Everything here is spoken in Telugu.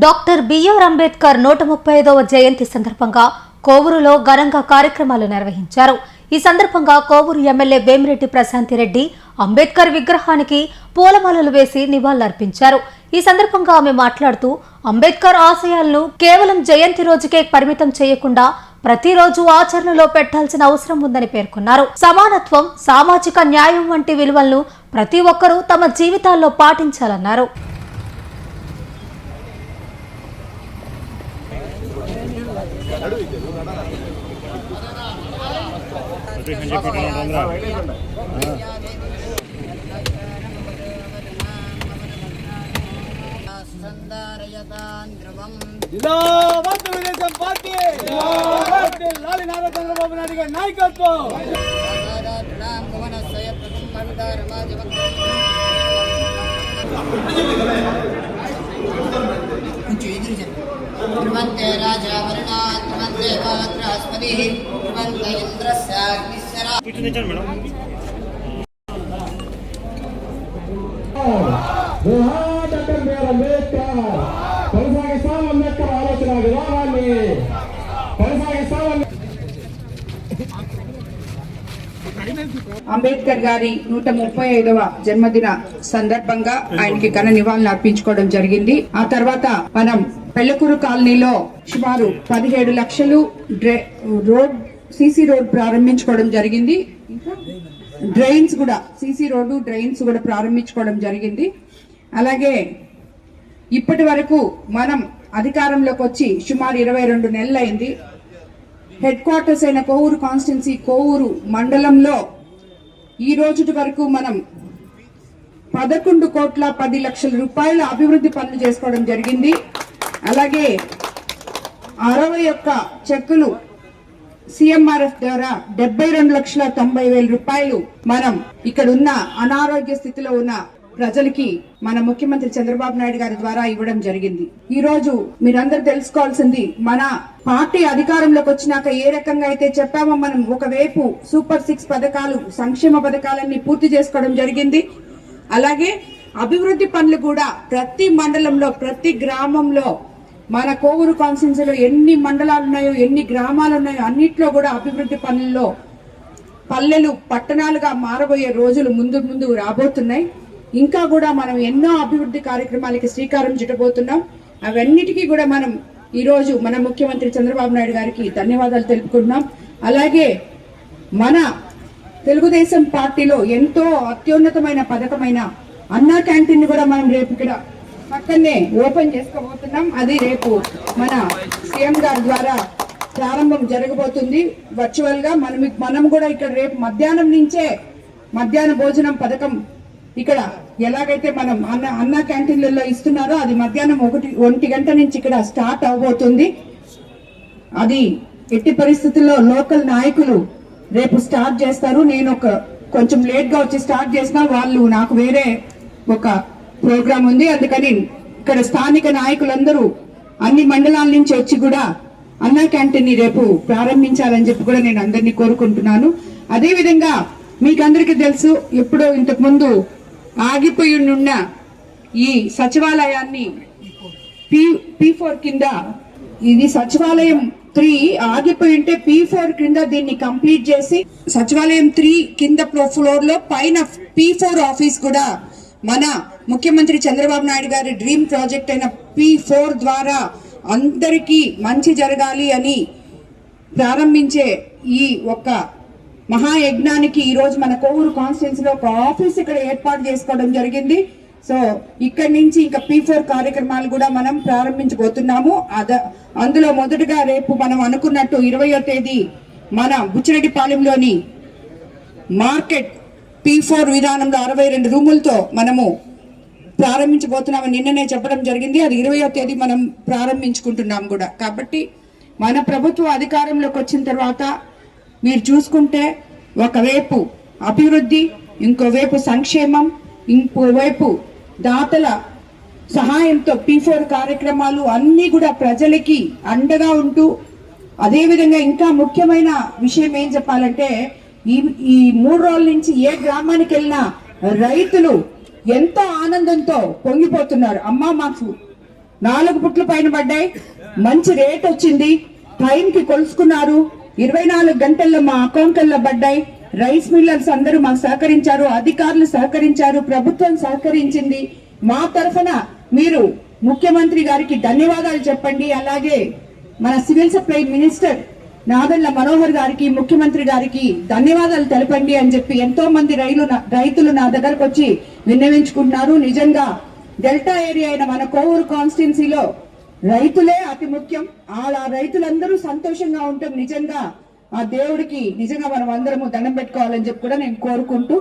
డాక్టర్ బిఆర్ అంబేద్కర్ 135వ జయంతి సందర్భంగా కోవూరులో ఘనంగా కార్యక్రమాలు నిర్వహించారు. ఈ సందర్భంగా కోవూరు ఎమ్మెల్యే వేమిరెడ్డి ప్రశాంతిరెడ్డి అంబేద్కర్ విగ్రహానికి పూలమాలలు వేసి నివాళులర్పించారు. ఈ సందర్భంగా ఆమె మాట్లాడుతూ అంబేద్కర్ ఆశయాలను కేవలం జయంతి రోజుకే పరిమితం చేయకుండా ప్రతిరోజు ఆచరణలో పెట్టాల్సిన అవసరం ఉందని పేర్కొన్నారు. సమానత్వం, సామాజిక న్యాయం వంటి విలువలను ప్రతి ఒక్కరూ తమ జీవితాల్లో పాటించాలన్నారు. చంద్రబాబు నాయుడు గారి నాయకత్వం. కొనసాగిస్తాం అంబేద్కర్ ఆలోచన విధానాన్ని కొనసాగిస్తాం. అంబేద్కర్ గారి 135వ జన్మదిన సందర్భంగా ఆయనకి ఘన నివాళులు అర్పించుకోవడం జరిగింది. ఆ తర్వాత మనం పెళ్లకూరు కాలనీలో సుమారు 17 లక్షలు సీసీ రోడ్ ప్రారంభించుకోవడం జరిగింది. డ్రైన్స్ కూడా సీసీ రోడ్డు డ్రైన్స్ కూడా ప్రారంభించుకోవడం జరిగింది. అలాగే ఇప్పటి వరకు మనం అధికారంలోకి వచ్చి సుమారు 22 నెలలు అయింది. హెడ్ క్వార్టర్స్ అయిన కోవూరు కాన్స్టిట్యున్సీ కోవూరు మండలంలో ఈ రోజు వరకు మనం 11,10,00,000 రూపాయల అభివృద్ధి పనులు చేసుకోవడం జరిగింది. అలాగే 61 చెక్కులు సిఎంఆర్ఎఫ్ ద్వారా 72,90,000 రూపాయలు మనం ఇక్కడ ఉన్న అనారోగ్య స్థితిలో ఉన్న ప్రజలకి మన ముఖ్యమంత్రి చంద్రబాబు నాయుడు గారి ద్వారా ఇవ్వడం జరిగింది. ఈ రోజు మీరందరూ తెలుసుకోవాల్సింది, మన పార్టీ అధికారంలోకి వచ్చినాక ఏ రకంగా అయితే చెప్పామో మనం ఒకవైపు సూపర్ 6 పథకాలు, సంక్షేమ పథకాలన్నీ పూర్తి చేసుకోవడం జరిగింది. అలాగే అభివృద్ధి పనులు కూడా ప్రతి మండలంలో ప్రతి గ్రామంలో మన కోవూరు కాన్స్టిట్యున్సీలో ఎన్ని మండలాలు ఉన్నాయో ఎన్ని గ్రామాలు ఉన్నాయో అన్నిట్లో కూడా అభివృద్ధి పనుల్లో పల్లెలు పట్టణాలుగా మారబోయే రోజులు ముందు రాబోతున్నాయి. ఇంకా కూడా మనం ఎన్నో అభివృద్ధి కార్యక్రమాలకి శ్రీకారం చుట్టబోతున్నాం. అవన్నిటికీ కూడా మనం ఈ రోజు మన ముఖ్యమంత్రి చంద్రబాబు నాయుడు గారికి ధన్యవాదాలు తెలుపుకుంటున్నాం. అలాగే మన తెలుగుదేశం పార్టీలో ఎంతో అత్యున్నతమైన పథకమైన అన్నా క్యాంటీన్ కూడా మనం రేపు ఇక్కడ పక్కనే ఓపెన్ చేసుకోబోతున్నాం. అది రేపు మన సీఎం గారి ద్వారా ప్రారంభం జరగబోతుంది వర్చువల్ గా. మనం కూడా ఇక్కడ రేపు మధ్యాహ్నం నుంచే మధ్యాహ్న భోజనం పథకం ఇక్కడ ఎలాగైతే మనం అన్న క్యాంటీన్లలో ఇస్తున్నారో అది మధ్యాహ్నం 1 గంట నుంచి ఇక్కడ స్టార్ట్ అవబోతుంది. అది ఎట్టి పరిస్థితుల్లో లోకల్ నాయకులు రేపు స్టార్ట్ చేస్తారు. నేను కొంచెం లేట్ గా వచ్చి స్టార్ట్ చేసిన వాళ్ళు నాకు వేరే ఒక ప్రోగ్రామ్ ఉంది. అందుకని ఇక్కడ స్థానిక నాయకులందరూ అన్ని మండలాల నుంచి వచ్చి కూడా అన్నా క్యాంటీన్ ని రేపు ప్రారంభించాలని చెప్పి కూడా నేను అందరినీ కోరుకుంటున్నాను. అదే విధంగా మీకందరికీ తెలుసు, ఎప్పుడో ఇంతకు ముందు ఆగిపోయి ఉన్న ఈ సచివాలయాన్ని P4 కింద, ఇది సచివాలయం 3 ఆగిపోయి ఉంటే P4 కింద దీన్ని కంప్లీట్ చేసి సచివాలయం 3 కింద ఫ్లోర్ లో పైన P4 ఆఫీస్ కూడా మన ముఖ్యమంత్రి చంద్రబాబు నాయుడు గారి డ్రీమ్ ప్రాజెక్ట్ అయిన P4 ద్వారా అందరికీ మంచి జరగాలి అని ప్రారంభించే ఈ ఒక్క మహాయజ్ఞానికి ఈ రోజు మన కోవూరు కాన్స్టిట్యున్సీలో ఒక ఆఫీస్ ఇక్కడ ఏర్పాటు చేసుకోవడం జరిగింది. సో ఇక్కడి నుంచి ఇంకా P4 కార్యక్రమాలు కూడా మనం ప్రారంభించబోతున్నాము. అందులో మొదటగా రేపు మనం అనుకున్నట్టు 20వ తేదీ మన బుచ్చిరెడ్డిపాలెంలోని మార్కెట్ P4 విధానంలో 62 రూములతో మనము ప్రారంభించబోతున్నామని నిన్ననే చెప్పడం జరిగింది. అది 20వ తేదీ మనం ప్రారంభించుకుంటున్నాం కూడా. కాబట్టి మన ప్రభుత్వ అధికారంలోకి వచ్చిన తర్వాత మీరు చూసుకుంటే ఒకవైపు అభివృద్ధి, ఇంకోవైపు సంక్షేమం, ఇంకోవైపు దాతల సహాయంతో P4 కార్యక్రమాలు అన్ని కూడా ప్రజలకి అండగా ఉంటూ, అదేవిధంగా ఇంకా ముఖ్యమైన విషయం ఏం చెప్పాలంటే ఈ 3 రోజుల నుంచి ఏ గ్రామానికి వెళ్ళినా రైతులు ఎంతో ఆనందంతో పొంగిపోతున్నారు. అమ్మా మాకు 4 పుట్లు పైన పడ్డాయి. మంచి రేట్ వచ్చింది. టైంకి కొలుసుకున్నారు. 24 గంటల్లో మా అకౌంట్లలో పడ్డాయి. రైస్ మిల్లర్స్ అందరూ మాకు సహకరించారు, అధికారులు సహకరించారు, ప్రభుత్వం సహకరించింది. మా తరఫున మీరు ముఖ్యమంత్రి గారికి ధన్యవాదాలు చెప్పండి. అలాగే మన civil supply minister Nadella Manohar గారికి, ముఖ్యమంత్రి గారికి ధన్యవాదాలు తెలపండి అని చెప్పి ఎంతో మంది రైతులు నా దగ్గరకు వచ్చి విన్నవించుకుంటున్నారు. నిజంగా డెల్టా ఏరియా అయిన మన కోవూరు కాన్స్టిట్యున్సీలో రైతులే అతి ముఖ్యం. ఆ రైతులందరూ సంతోషంగా ఉంటాం. నిజంగా ఆ దేవుడికి నిజంగా మనం అందరము దండం పెట్టుకోవాలని చెప్పి కూడా నేను కోరుకుంటూ